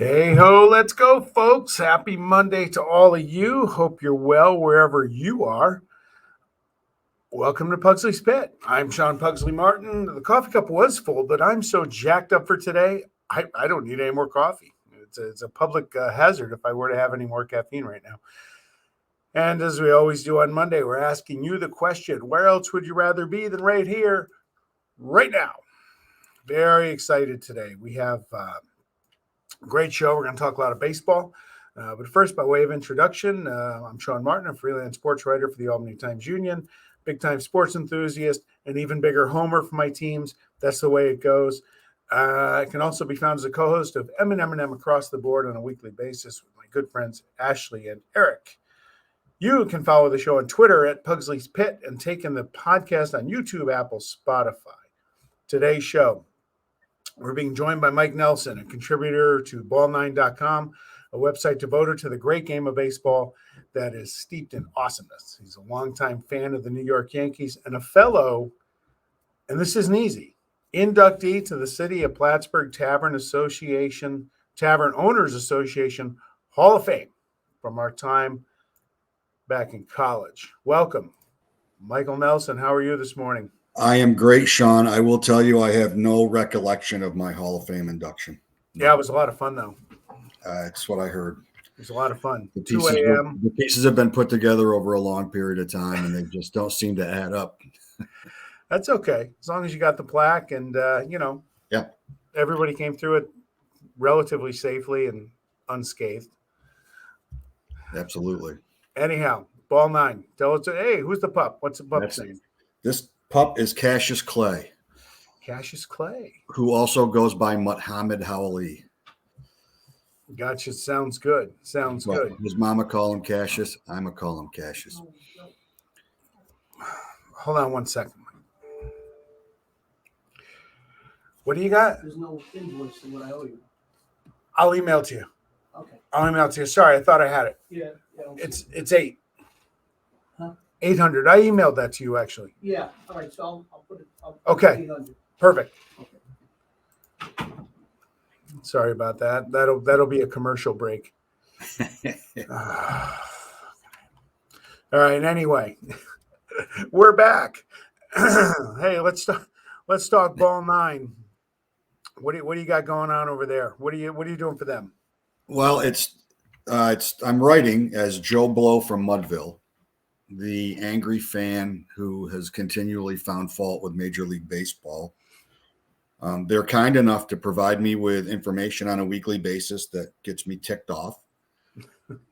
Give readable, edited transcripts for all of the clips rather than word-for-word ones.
Hey ho, let's go, folks. Happy Monday to all of you. Hope you're well wherever you are. Welcome to Pugsley's Pit. I'm Sean Pugsley Martin. The coffee cup was full, but I'm so jacked up for today, I don't need any more coffee. It's a public hazard if I were to have any more caffeine right now. And as we always do on Monday, we're asking you the question, where else would you rather be than right here, right now? Very excited today. We have great show. We're going to talk a lot of baseball. But first, by way of introduction, I'm Sean Martin, a freelance sports writer for the Albany Times-Union, big-time sports enthusiast, an even bigger homer for my teams. That's the way it goes. I can also be found as a co-host of M&M Across the Board on a weekly basis with my good friends Ashley and Eric. You can follow the show on Twitter at Pugsley's Pit and take in the podcast on YouTube, Apple, Spotify. Today's show, we're being joined by Mike Nelson, a contributor to BallNine.com, a website devoted to the great game of baseball that is steeped in awesomeness. He's a longtime fan of the New York Yankees and a fellow, and this isn't easy, inductee to the City of Plattsburgh Tavern Owners Association Hall of Fame from our time back in college. Welcome, Michael Nelson. How are you this morning? I am great, Sean. I will tell you, I have no recollection of my Hall of Fame induction. Yeah, it was a lot of fun, though. It's what I heard. It was a lot of fun. The pieces have been put together over a long period of time, and they just don't seem to add up. That's okay. As long as you got the plaque and, yeah, everybody came through it relatively safely and unscathed. Absolutely. Anyhow, BallNine. Tell us, hey, who's the pup? What's the pup's name? This pup is Cassius Clay. Cassius Clay. Who also goes by Muhammad Hawali. Gotcha. Sounds good. Good. His mama call him Cassius. I'm going to call him Cassius. Hold on one second. What do you got? There's no invoice in what I owe you. I'll email it to you. Okay. I'll email it to you. Sorry, I thought I had it. Yeah. It's 8. Huh? 800. I emailed that to you, actually. Yeah. All right. So I'll put it. Okay. 800. Perfect. Okay. Sorry about that. That'll be a commercial break. All right. Anyway, we're back. Hey, let's talk BallNine. What do you got going on over there? What are you doing for them? Well, I'm writing as Joe Blow from Mudville, the angry fan who has continually found fault with Major League Baseball. They're kind enough to provide me with information on a weekly basis that gets me ticked off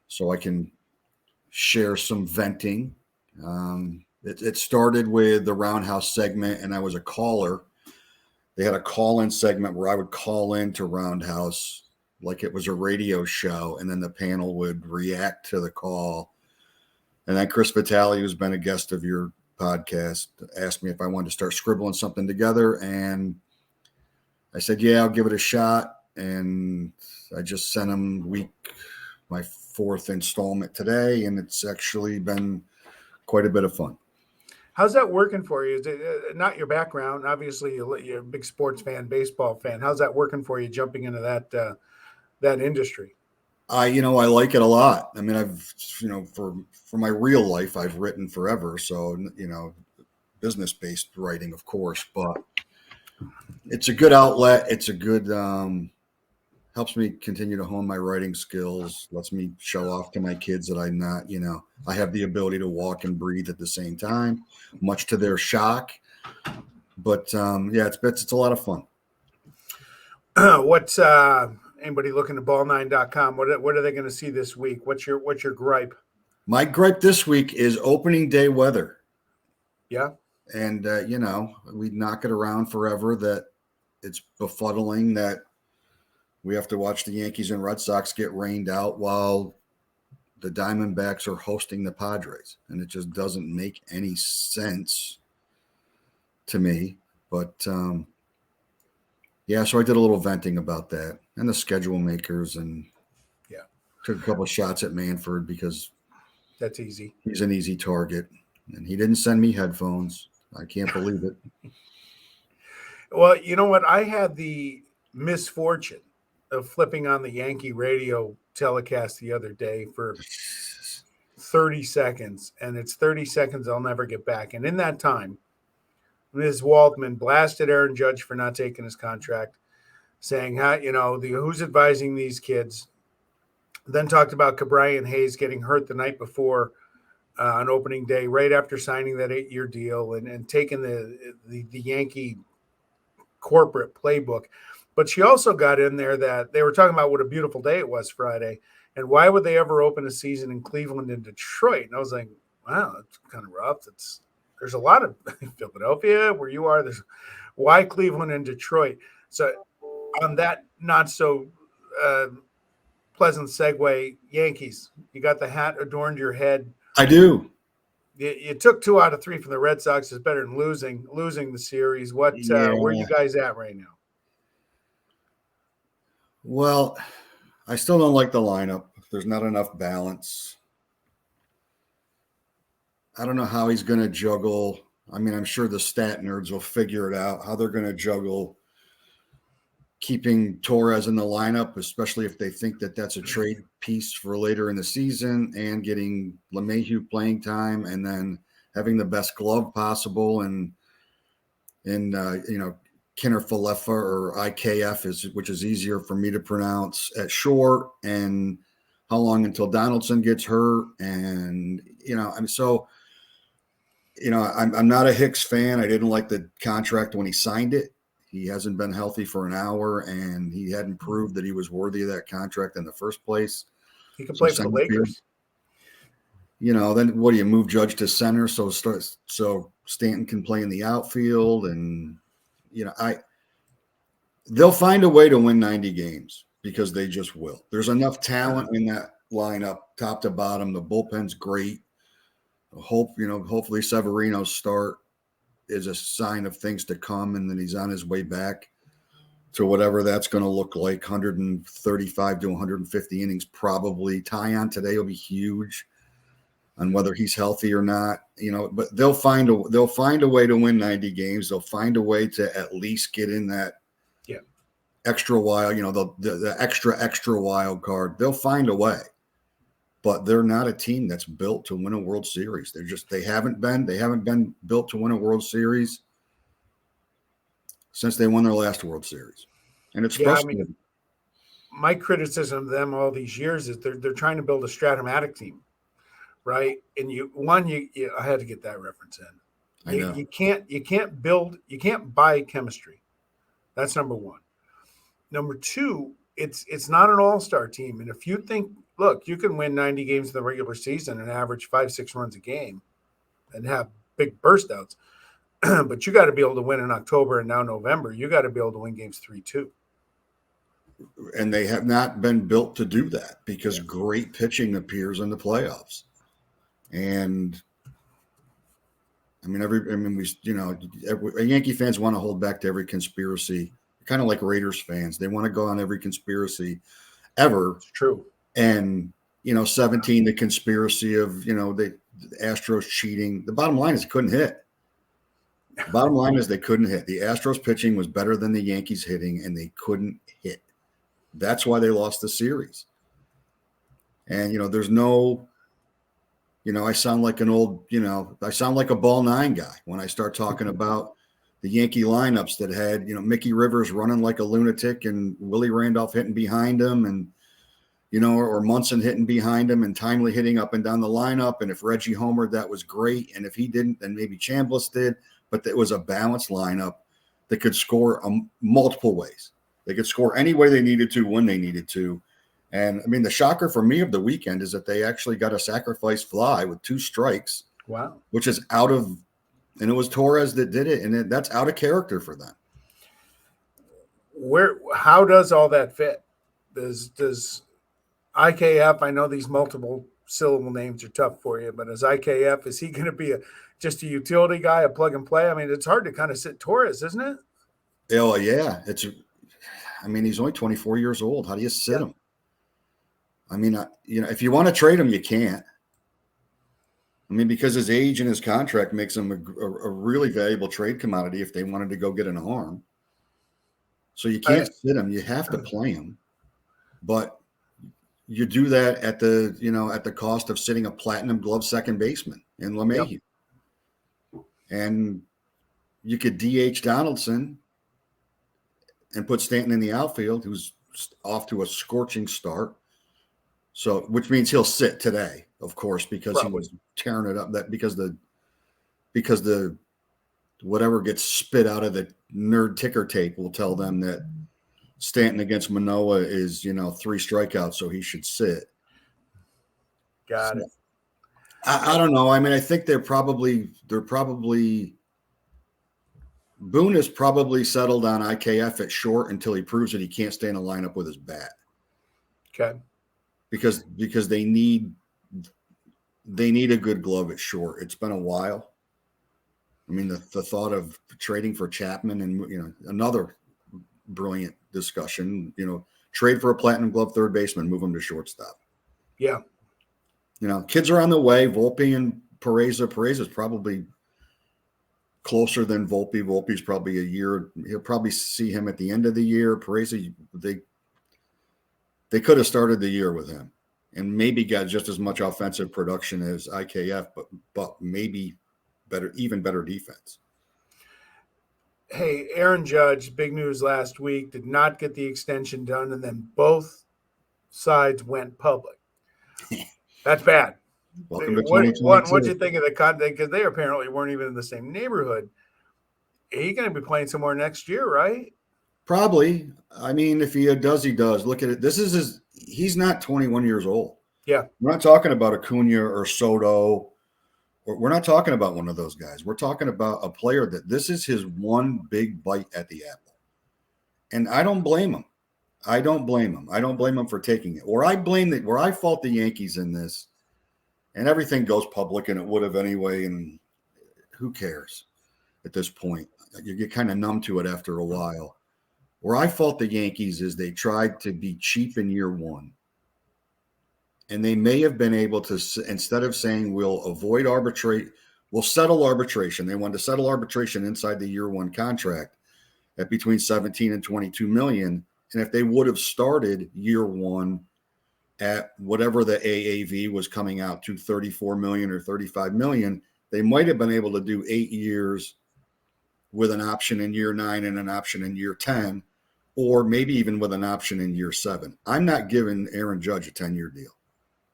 so I can share some venting. It started with the Roundhouse segment, and I was a caller. They had a call-in segment where I would call in to Roundhouse like it was a radio show, and then the panel would react to the call. And then Chris Vitale, who's been a guest of your podcast, asked me if I wanted to start scribbling something together, and I said, yeah, I'll give it a shot. And I just sent him my 4th installment today, and it's actually been quite a bit of fun. How's that working for you? Is it not your background? Obviously, you're a big sports fan, baseball fan. How's that working for you, jumping into that industry? I like it a lot. I mean, I've, for my real life, I've written forever. So, business-based writing, of course, but it's a good outlet. It's a good, helps me continue to hone my writing skills, lets me show off to my kids that I'm not, I have the ability to walk and breathe at the same time, much to their shock. But it's a lot of fun. What's anybody looking at BallNine.com? What are they going to see this week? What's your gripe? My gripe this week is opening day weather. Yeah. And, we knock it around forever that it's befuddling that we have to watch the Yankees and Red Sox get rained out while the Diamondbacks are hosting the Padres. And it just doesn't make any sense to me. But, so I did a little venting about that and the schedule makers, and took a couple of shots at Manfred because that's easy. He's an easy target. And he didn't send me headphones. I can't believe it. Well, you know what? I had the misfortune of flipping on the Yankee radio telecast the other day for 30 seconds, and it's 30 seconds I'll never get back. And in that time, Ms. Waldman blasted Aaron Judge for not taking his contract, saying, who's advising these kids? Then talked about Cabrian Hayes getting hurt the night before on opening day, right after signing that 8-year deal and taking the Yankee corporate playbook. But she also got in there that they were talking about what a beautiful day it was Friday. And why would they ever open a season in Cleveland and Detroit? And I was like, wow, that's kind of rough. There's a lot of Philadelphia where you are. There's why Cleveland and Detroit. So on that not so pleasant segue, Yankees, you got the hat adorned your head. I do. You took 2 out of 3 from the Red Sox. Is better than losing the series. Where are you guys at right now? Well, I still don't like the lineup. There's not enough balance. I don't know how he's going to juggle. I mean, I'm sure the stat nerds will figure it out, how they're going to juggle keeping Torres in the lineup, especially if they think that that's a trade piece for later in the season, and getting LeMahieu playing time, and then having the best glove possible. And Kinner Falefa or IKF which is easier for me to pronounce, at short, and how long until Donaldson gets hurt. And, I'm not a Hicks fan. I didn't like the contract when he signed it. He hasn't been healthy for an hour, and he hadn't proved that he was worthy of that contract in the first place. He can play for the Lakers. Then what do you move Judge to center so Stanton can play in the outfield? And, they'll find a way to win 90 games because they just will. There's enough talent in that lineup, top to bottom. The bullpen's great. Hopefully Severino's start is a sign of things to come, and then he's on his way back to whatever that's going to look like, 135 to 150 innings probably. Tyon today will be huge on whether he's healthy or not, but they'll find a way to win 90 games. They'll find a way to at least get in that extra wild, the extra wild card. They'll find a way. But they're not a team that's built to win a World Series. They haven't been built to win a World Series since they won their last World Series. And it's frustrating. I mean, my criticism of them all these years is they're trying to build a Stratomatic team, right? And I had to get that reference in. I know. You can't buy chemistry. That's number one. Number two, it's not an all-star team. And if you think, look, you can win 90 games in the regular season and average 5-6 runs a game and have big burst outs. But you got to be able to win in October and now November. You got to be able to win games 3-2. And they have not been built to do that because great pitching appears in the playoffs. And Yankee fans want to hold back to every conspiracy, kind of like Raiders fans. They want to go on every conspiracy ever. It's true. And, 17, the conspiracy of, the Astros cheating. The bottom line is they couldn't hit. The bottom line is they couldn't hit. The Astros pitching was better than the Yankees hitting, and they couldn't hit. That's why they lost the series. And, there's no, I sound like I sound like a BallNine guy when I start talking about the Yankee lineups that had, Mickey Rivers running like a lunatic and Willie Randolph hitting behind him, and, or Munson hitting behind him and Timely hitting up and down the lineup. And if Reggie homered, that was great. And if he didn't, then maybe Chambliss did. But it was a balanced lineup that could score multiple ways. They could score any way they needed to when they needed to. And, the shocker for me of the weekend is that they actually got a sacrifice fly with 2 strikes. Wow. Which is and it was Torres that did it, and that's out of character for them. How does all that fit? Does IKF, I know these multiple syllable names are tough for you, but as IKF, is he going to be just a utility guy, a plug and play? It's hard to kind of sit Torres, isn't it? Oh, yeah. He's only 24 years old. How do you sit him? If you want to trade him, you can't. Because his age and his contract makes him a really valuable trade commodity if they wanted to go get an arm. So you can't sit him. You have to play him. but you do that at the cost of sitting a platinum glove second baseman in LeMahieu. Yep. And you could DH Donaldson and put Stanton in the outfield, who's off to a scorching start. So, which means he'll sit today, of course, because he was tearing it up. That because the whatever gets spit out of the nerd ticker tape will tell them that Stanton against Manoah is 3 strikeouts, so he should sit. Got it. I don't know. I mean, I think they're probably Boone is probably settled on IKF at short until he proves that he can't stay in a lineup with his bat. Okay. Because they need a good glove at short. It's been a while. I mean, the thought of trading for Chapman and another brilliant discussion. Trade for a platinum glove third baseman, move him to shortstop. Yeah. Kids are on the way. Volpe and Pereza. Pereza's probably closer than Volpe. Volpe's probably a year. He'll probably see him at the end of the year. Pereza, they could have started the year with him and maybe got just as much offensive production as IKF, but maybe even better defense. Hey, Aaron Judge, big news last week, did not get the extension done, and then both sides went public. That's bad. Welcome to 2022. What'd you think of the content? Because they apparently weren't even in the same neighborhood. He's going to be playing somewhere next year, right? Probably. I mean, if he does, he does. Look at it. He's not 21 years old. Yeah. We're not talking about Acuna or Soto. We're not talking about one of those guys. We're talking about a player that this is his one big bite at the apple. And I don't blame him. I don't blame him for taking it. Where I fault the Yankees in this, and everything goes public, and it would have anyway, and who cares at this point? You get kind of numb to it after a while. Where I fault the Yankees is they tried to be cheap in year one. And they may have been able to, instead of saying we'll settle arbitration. They wanted to settle arbitration inside the year one contract at between 17 and 22 million. And if they would have started year one at whatever the AAV was coming out to 34 million or 35 million, they might have been able to do 8 years with an option in year 9 and an option in year 10, or maybe even with an option in year 7. I'm not giving Aaron Judge a 10-year deal.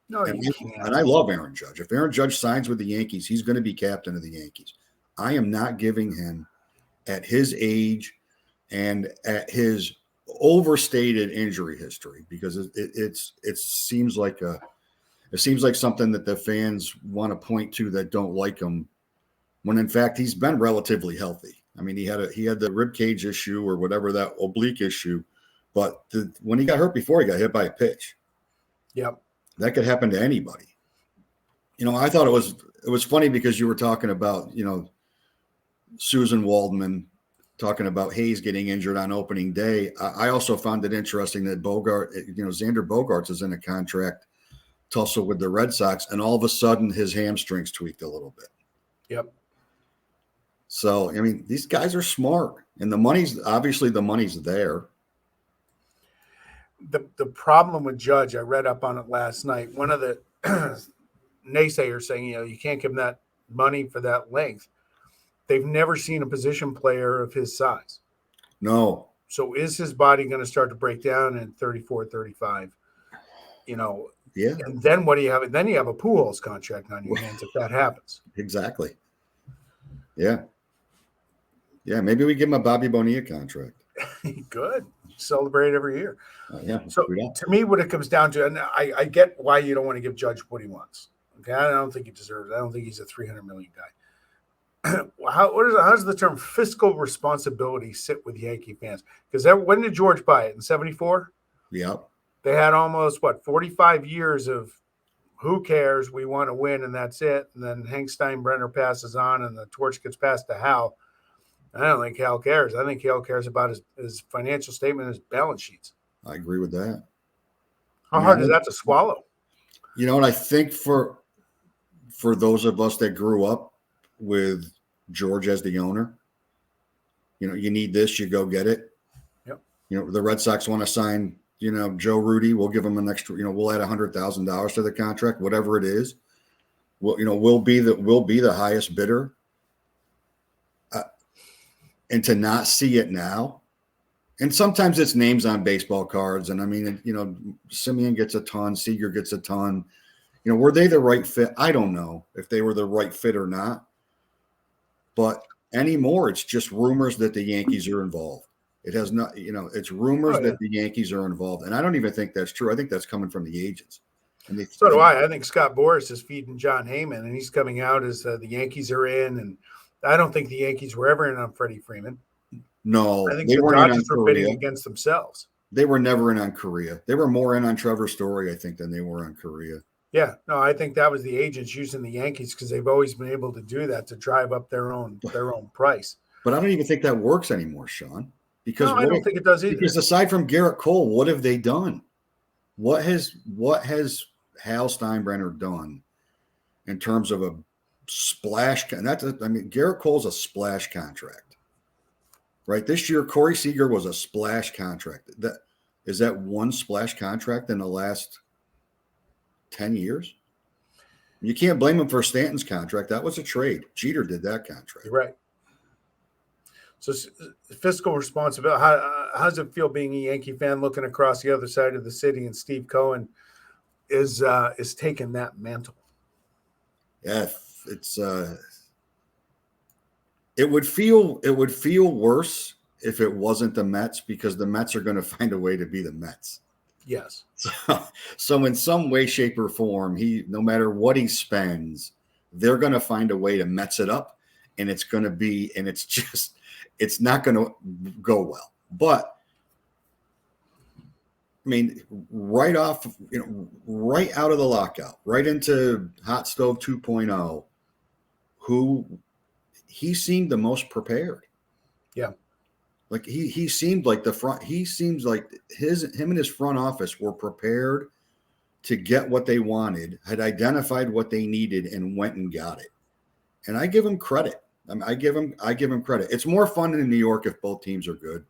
No, you can't. And I love Aaron Judge. If Aaron Judge signs with the Yankees, he's going to be captain of the Yankees. I am not giving him, at his age and at his overstated injury history, because it seems like something that the fans want to point to that don't like him, when in fact he's been relatively healthy. I mean, he had the rib cage issue or whatever, that oblique issue, but when he got hurt before, he got hit by a pitch. Yep. That could happen to anybody. I thought it was funny because you were talking about, Susan Waldman talking about Hayes getting injured on opening day. I also found it interesting that Xander Bogaerts is in a contract tussle with the Red Sox, and all of a sudden his hamstrings tweaked a little bit. Yep. So, I mean, these guys are smart, and the money's there. The problem with Judge, I read up on it last night. One of the naysayers saying, you can't give him that money for that length. They've never seen a position player of his size. No. So is his body going to start to break down in 34, 35? Yeah. And then what do you have? Then you have a Pujols contract on your hands if that happens. Exactly. Yeah. Yeah, maybe we give him a Bobby Bonilla contract. Good. Celebrate every year. Yeah. So to me, what it comes down to, and I get why you don't want to give Judge what he wants. Okay, I don't think he deserves it. I don't think he's a $300 million guy. How does the term fiscal responsibility sit with Yankee fans? Because when did George buy it? In 74? Yeah. They had almost 45 years of who cares? We want to win, and that's it. And then Hank Steinbrenner passes on, and the torch gets passed to Hal. I don't think Hal cares. I think Hal cares about his financial statement, his balance sheets. I agree with that. How hard is that to swallow? You know what I think for those of us that grew up with George as the owner, you need this, you go get it. Yep. The Red Sox want to sign Joe Rudy, we'll give him an extra, we'll add $100,000 to the contract, whatever it is. We'll be the highest bidder. And to not see it now, and sometimes it's names on baseball cards. And I mean, Simeon gets a ton, Seager gets a ton. Were they the right fit? I don't know if they were the right fit or not. But anymore, it's just rumors that the Yankees are involved. It has not, it's rumors that the Yankees are involved. And I don't even think that's true. I think that's coming from the agents. And so do I. I think Scott Boras is feeding John Heyman, and he's coming out as the Yankees are in. And I don't think the Yankees were ever in on Freddie Freeman. No, I think they the weren't Dodgers were bidding against themselves. They were never in on Korea. They were more in on Trevor Story, I think, than they were on Korea. Yeah, no, I think that was the agents using the Yankees because they've always been able to do that to drive up their own price. But I don't even think that works anymore, Sean. Because I don't think it does either. Because aside from Garrett Cole, what have they done? What has Hal Steinbrenner done in terms of a splash? Garrett Cole's a splash contract, right? This year, Corey Seager was a splash contract. Is that one splash contract in the last 10 years? You can't blame him for Stanton's contract. That was a trade. Jeter did that contract. You're right. So fiscal responsibility. How does it feel being a Yankee fan looking across the other side of the city and Steve Cohen is taking that mantle? Yeah, it's it would feel worse if it wasn't the Mets, because the Mets are going to find a way to be the Mets. Yes. So in some way, shape, or form, no matter what he spends, they're going to find a way to Mets it up, and it's not going to go well. But I mean, right out of the lockout, right into Hot Stove 2.0, he seemed the most prepared. Yeah. Like he seemed like him and his front office were prepared to get what they wanted, had identified what they needed, and went and got it. And I give him credit. I give him credit. It's more fun in New York if both teams are good.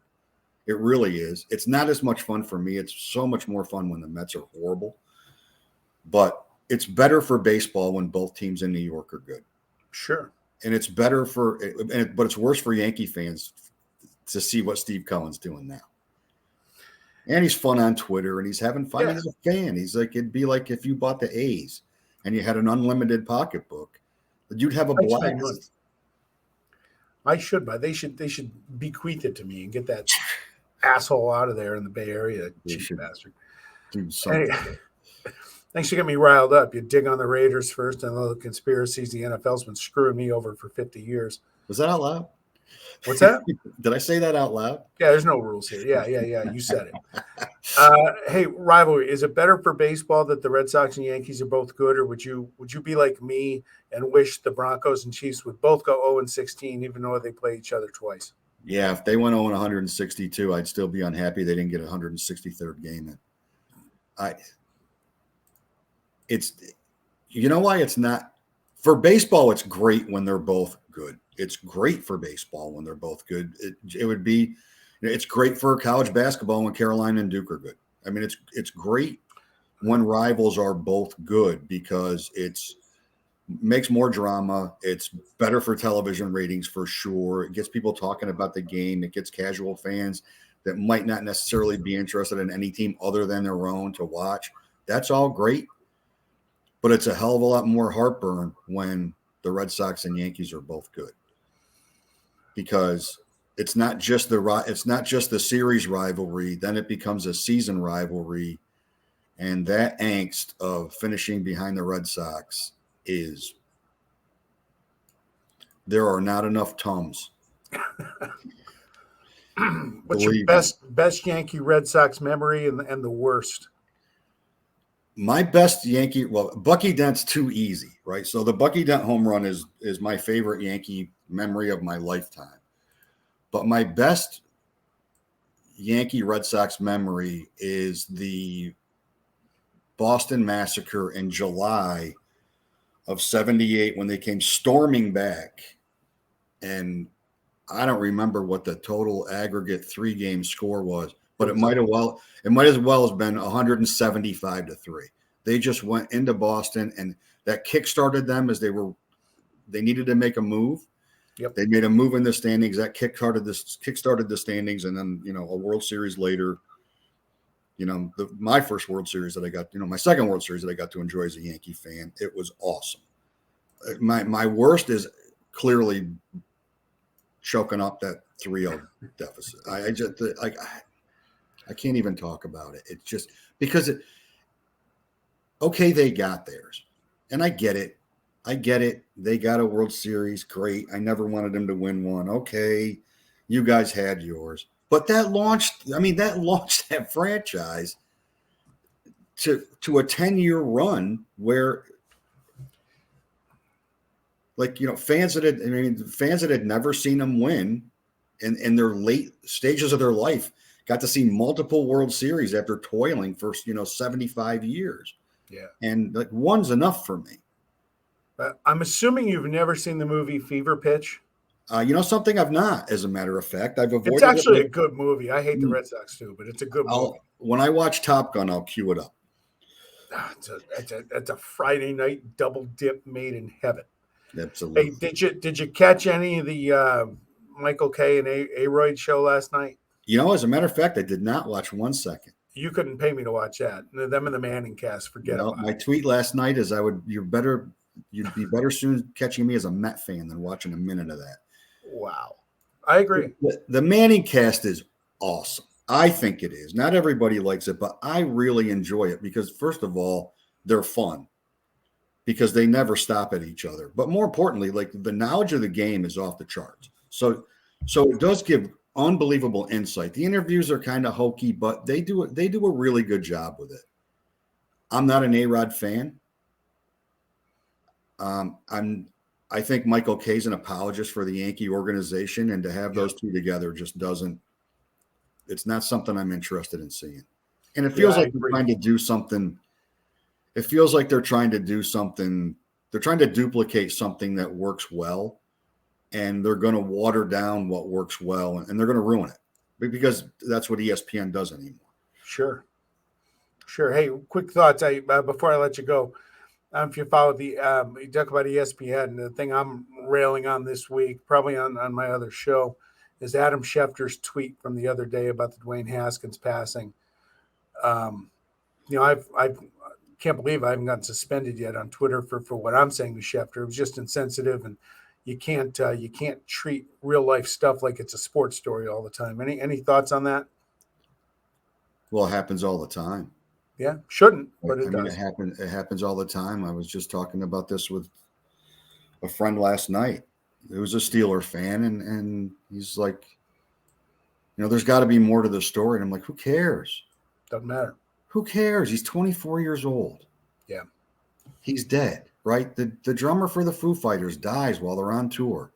It really is. It's not as much fun for me. It's so much more fun when the Mets are horrible. But it's better for baseball when both teams in New York are good. Sure. And it's better but it's worse for Yankee fans to see what Steve Cohen's doing now. And he's fun on Twitter, and he's having fun. Yeah. He's a fan. He's like, it'd be like if you bought the A's and you had an unlimited pocketbook, you'd have a blast. I should buy. They should bequeath it to me and get that asshole out of there in the Bay Area, cheap bastard. Do something. Hey, thanks for getting me riled up. You dig on the Raiders first and all the conspiracies. The NFL's been screwing me over for 50 years. Was that out loud? What's that? Did I say that out loud? Yeah, there's no rules here. Yeah. You said it. Hey, rivalry. Is it better for baseball that the Red Sox and Yankees are both good, or would you be like me and wish the Broncos and Chiefs would both go 0-16, even though they play each other twice? Yeah, if they went 0-162, I'd still be unhappy they didn't get a 163rd game in. You know why it's not for baseball? It's great when they're both good. It's great for baseball when they're both good. It would be, it's great for college basketball when Carolina and Duke are good. I mean, it's great when rivals are both good because makes more drama. It's better for television ratings for sure. It gets people talking about the game. It gets casual fans that might not necessarily be interested in any team other than their own to watch. That's all great, but it's a hell of a lot more heartburn when the Red Sox and Yankees are both good. Because it's not just the series rivalry, then it becomes a season rivalry, and that angst of finishing behind the Red Sox there are not enough Tums. What's your best Yankee Red Sox memory and the worst? My best Yankee, Bucky Dent's too easy, right? So the Bucky Dent home run is my favorite Yankee memory of my lifetime. But my best Yankee Red Sox memory is the Boston Massacre in July of 78 when they came storming back. And I don't remember what the total aggregate 3-game score was, but it might as well have been 175-3. They just went into Boston, and that kick-started them as they needed to make a move. Yep. They made a move in the standings. That kick-started the standings, and then a World Series later. My first World Series that I got, my second World Series that I got to enjoy as a Yankee fan. It was awesome. My worst is clearly choking up that 3-0 deficit. I just I can't even talk about it. It's just because okay, they got theirs, and I get it. They got a World Series. Great. I never wanted them to win one. Okay, you guys had yours. But that launched that franchise to a 10-year run where, fans that had never seen them win in their late stages of their life got to see multiple World Series after toiling for 75 years. Yeah. And one's enough for me. I'm assuming you've never seen the movie Fever Pitch. Something I've not, as a matter of fact. I've avoided It's actually a good movie. I hate the Red Sox too, but it's a good movie. When I watch Top Gun, I'll cue it up. It's a Friday night double dip made in heaven. Absolutely. Hey, did you catch any of the Michael K and Aroyd show last night? As a matter of fact, I did not watch 1 second. You couldn't pay me to watch that. Them and the Manning cast, forget about my it. tweet last night is you'd be better soon catching me as a Met fan than watching a minute of that. Wow. I agree. The Manning cast is awesome. I think it is. Not everybody likes it, but I really enjoy it because, first of all, they're fun because they never stop at each other. But more importantly, the knowledge of the game is off the charts. So it does give unbelievable insight. The interviews are kind of hokey, but they do a really good job with it. I'm not an A-Rod fan. I think Michael Kay is an apologist for the Yankee organization, and to have those two together just doesn't. It's not something I'm interested in seeing. And it feels like they're trying to do something. It feels like they're trying to do something. They're trying to duplicate something that works well, and they're going to water down what works well, and they're going to ruin it because that's what ESPN does anymore. Sure. Hey, quick thoughts. Before I let you go. If you follow you talk about ESPN, the thing I'm railing on this week, probably on my other show, is Adam Schefter's tweet from the other day about the Dwayne Haskins passing. I can't believe I haven't gotten suspended yet on Twitter for what I'm saying to Schefter. It was just insensitive, and you can't treat real life stuff like it's a sports story all the time. Any thoughts on that? Well, it happens all the time. Yeah, shouldn't, but it does. It happens all the time. I was just talking about this with a friend last night. He was a Steeler fan, and he's like, there's got to be more to the story. And I'm like, who cares? Doesn't matter. Who cares? He's 24 years old. Yeah. He's dead, right? The drummer for the Foo Fighters dies while they're on tour.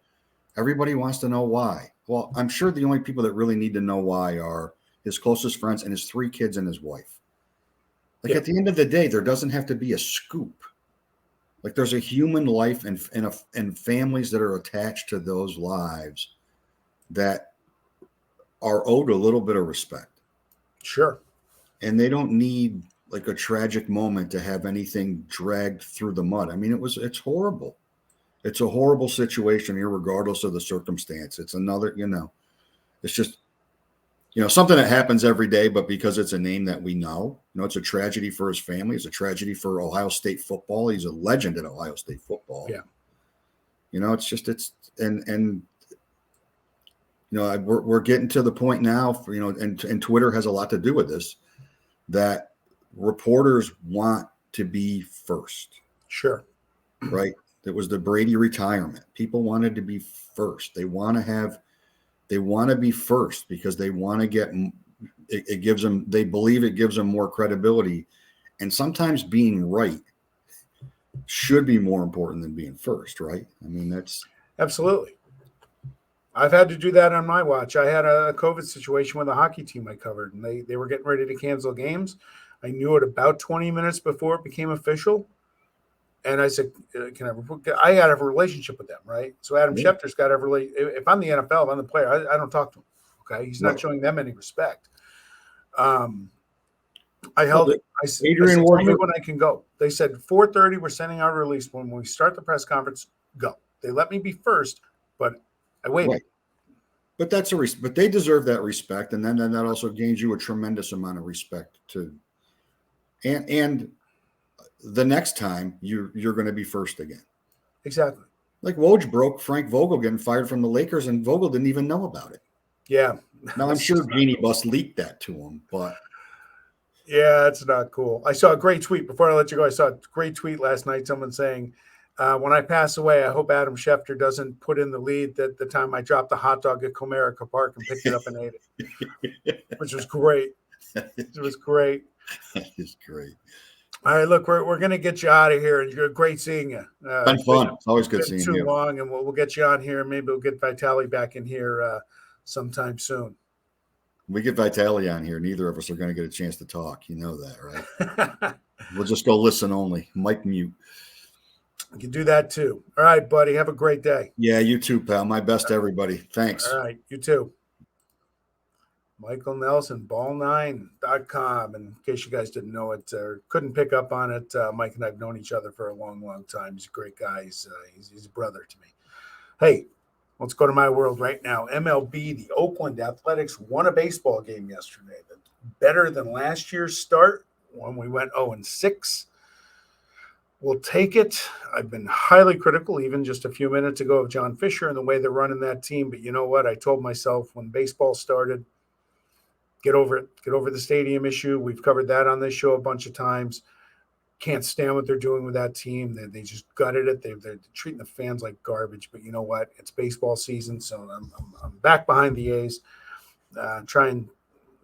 Everybody wants to know why. Well, I'm sure the only people that really need to know why are his closest friends and his 3 kids and his wife. At the end of the day, there doesn't have to be a scoop. There's a human life and families that are attached to those lives that are owed a little bit of respect. Sure. And they don't need a tragic moment to have anything dragged through the mud. I mean, it's horrible. It's a horrible situation, irregardless of the circumstance. It's another, it's just, something that happens every day, but because it's a name that we know, it's a tragedy for his family. It's a tragedy for Ohio State football. He's a legend at Ohio State football. Yeah. We're getting to the point now, and Twitter has a lot to do with this, that reporters want to be first. Sure. Right. It was the Brady retirement. People wanted to be first. They want to be first because they want to get it gives them, they believe it gives them more credibility. And sometimes being right should be more important than being first, right? I mean, that's absolutely. I've had to do that on my watch. I had a COVID situation with a hockey team I covered, and they were getting ready to cancel games. I knew it about 20 minutes before it became official. And I said, I got to have a relationship with them, right? So Adam Schefter's got to have if I'm the NFL, if I'm the player, I don't talk to him. Okay. He's not showing them any respect. I held it. I Adrian said, tell me Ward- when I can go. They said 4:30. We're sending out a release. When we start the press conference, go. They let me be first, but I waited. Right. But that's but they deserve that respect, and then that also gains you a tremendous amount of respect too. And the next time you're going to be first again. Exactly. Like Woj broke Frank Vogel getting fired from the Lakers, and Vogel didn't even know about it. Yeah. Now I'm sure Jeannie Buss leaked that to him, but yeah, it's not cool. I saw a great tweet before I let you go. I saw a great tweet last night. Someone saying, when I pass away, I hope Adam Schefter doesn't put in the lead that the time I dropped the hot dog at Comerica Park and picked it up and ate it, which was great. It was great. That is great. All right, look, we're going to get you out of here. You're great seeing you. Been fun. It's always good seeing too you. long, and we'll get you on here. Maybe we'll get Vitali back in here sometime soon. We get Vitali on here. Neither of us are going to get a chance to talk. You know that, right? We'll just go listen only. Mic mute. You can do that too. All right, buddy. Have a great day. Yeah, you too, pal. My best to everybody. Thanks. All right, you too. Michael Nelson, BallNine.com. And in case you guys didn't know it or couldn't pick up on it, Mike and I have known each other for a long, long time. He's a great guy. He's a brother to me. Hey, let's go to my world right now. MLB, the Oakland Athletics won a baseball game yesterday. Better than last year's start when we went 0-6. We'll take it. I've been highly critical, even just a few minutes ago, of John Fisher and the way they're running that team. But you know what? I told myself when baseball started, get over it. Get over the stadium issue. We've covered that on this show a bunch of times. Can't stand what they're doing with that team. They just gutted it. They're treating the fans like garbage. But you know what? It's baseball season, so I'm back behind the A's. Try and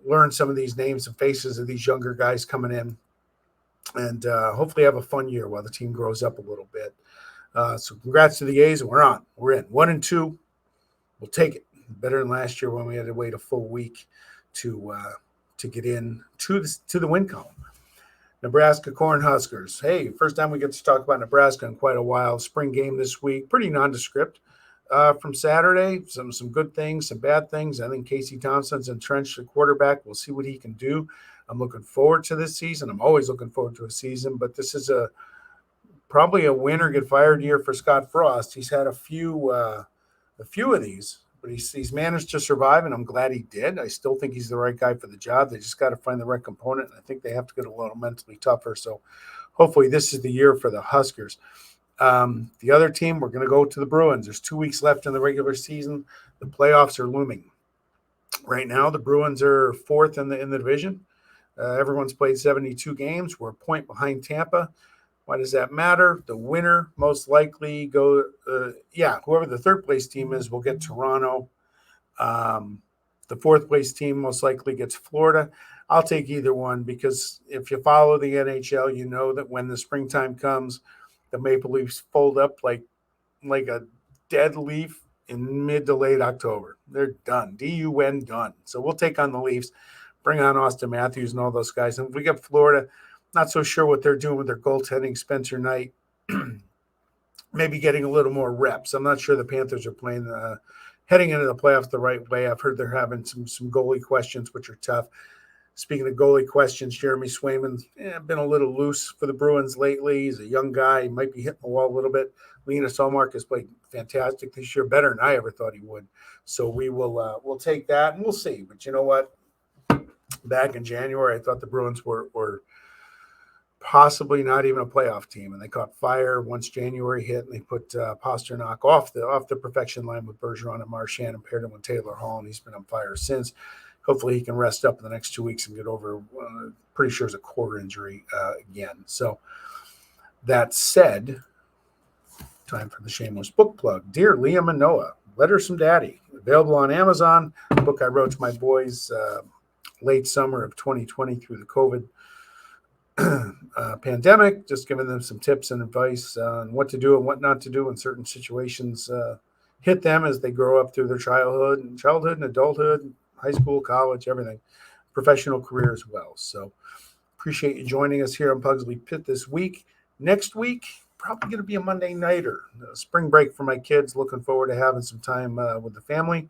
learn some of these names and faces of these younger guys coming in, and hopefully have a fun year while the team grows up a little bit. So congrats to the A's, and we're on. We're in 1-2. We'll take it. Better than last year when we had to wait a full week to get in to the win column. Nebraska Cornhuskers. Hey, first time we get to talk about Nebraska in quite a while. Spring game this week, pretty nondescript from Saturday. Some good things, some bad things. I think Casey Thompson's entrenched at quarterback. We'll see what he can do. I'm looking forward to this season. I'm always looking forward to a season, but this is probably a win or get fired year for Scott Frost. He's had a few of these. But he's managed to survive, and I'm glad he did. I still think he's the right guy for the job. They just got to find the right component. I think they have to get a little mentally tougher. So hopefully this is the year for the Huskers. The other team, we're going to go to the Bruins. There's 2 weeks left in the regular season. The playoffs are looming. Right now, the Bruins are fourth in the division. Everyone's played 72 games. We're a point behind Tampa. Why does that matter? The winner most likely whoever the third place team is will get Toronto. The fourth place team most likely gets Florida. I'll take either one because if you follow the NHL, you know that when the springtime comes, the Maple Leafs fold up like a dead leaf in mid to late October. They're done. D-U-N done. So we'll take on the Leafs, bring on Austin Matthews and all those guys. And if we get Florida, not so sure what they're doing with their goaltending. Spencer Knight maybe getting a little more reps. I'm not sure the Panthers are playing heading into the playoffs the right way. I've heard they're having some goalie questions, which are tough. Speaking of goalie questions, Jeremy Swayman's been a little loose for the Bruins lately. He's a young guy. He might be hitting the wall a little bit. Linus Ullmark has played fantastic this year, better than I ever thought he would. So we'll take that, and we'll see. But you know what? Back in January, I thought the Bruins were possibly not even a playoff team, and they caught fire once January hit, and they put Pasternak off the perfection line with Bergeron and Marchand and paired him with Taylor Hall, and he's been on fire since. Hopefully he can rest up in the next 2 weeks and get over, pretty sure it's a core injury again. So that said, time for the shameless book plug. Dear Liam and Noah, Letters from Daddy, available on Amazon. The book I wrote to my boys late summer of 2020 through the COVID pandemic, just giving them some tips and advice on what to do and what not to do when certain situations hit them as they grow up through their childhood and adulthood, high school, college, everything, professional career as well. So appreciate you joining us here on Pugsley Pit this week. Next week, probably going to be a Monday nighter, spring break for my kids. Looking forward to having some time with the family,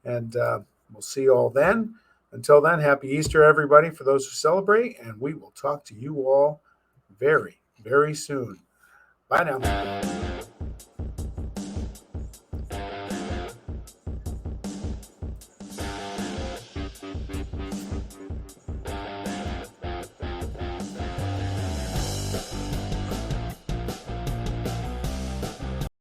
and we'll see you all then. Until then, happy Easter, everybody, for those who celebrate, and we will talk to you all very, very soon. Bye now.